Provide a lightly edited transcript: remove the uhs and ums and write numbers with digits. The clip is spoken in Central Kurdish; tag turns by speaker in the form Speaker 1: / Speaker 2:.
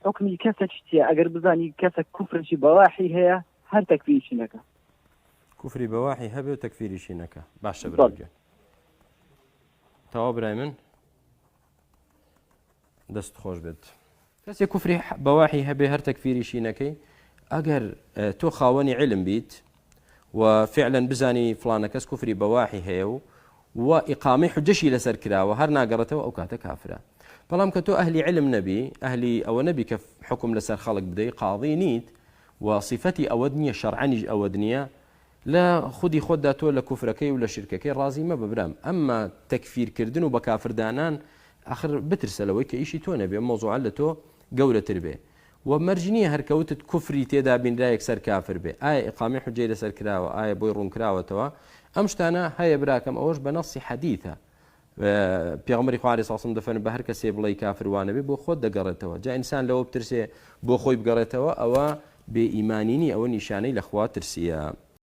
Speaker 1: حکمی کەسە چیە ئەگەر بزانی کەسە کوفرشی بەواحی هەیە هەر تەکفیریشی نەکە
Speaker 2: کوفری بەواحی هەبێ و تەکفیریشی نەکە باشە براگە تەوا برای من دەست خۆش بێت کەسێک کوفری بەواحی هەبێ هەر تەکفیریشی نەکەی ئەگەر تۆ خاوەنی علم بیت و فعلا بزانی فلانە کەس کوفری بەواحی هەیە و ئیقامی حجەشی لەسەر کراوە هەر ناگەڕێتەوە ئەو کاتە کافرە بەڵام کە تۆ ئەهلی علم نەبی ئەهلی ئەوە نەبی کە حکم لەسەر خەڵک بدەی قاضی نیت و صفەتی ئەوەت نییە شەرعەنیش ئەوەت نییە لە خودی خۆتدا تۆ لە کوفرەکەی و لە شرکەکەی ڕازی مەبە برام ئەمما تەکفیرکردن و بە کافردانان ئاخر بترسە لەوەی کە ئیشی تۆ نەبێ مۆزوعە لە تۆ گەورەتر بێ و مەرجنیە هەرکەوتت کوفری تێدا بینرا یەکسەر کافر بێ ئایا ئیقامی حجەی لەسەر کراوە ئایا بۆی ڕوونکراوەتەوە ئەم شتانە هەیە براکەم ئەوەش بە نەسی حەدیثە پێغەمبەری خوا عەلەیهی سەڵام دەفەرمێ بە هەر کەسێ بڵێ کافر وانەبێ بۆ خۆت دەگەڕێتەوە جا ئینسان لەوە بترسێ بۆ خۆی بگەڕێتەوە ئەوە بێ ئیمانی نی ئەوە نیشانەی لە خوا ترسیە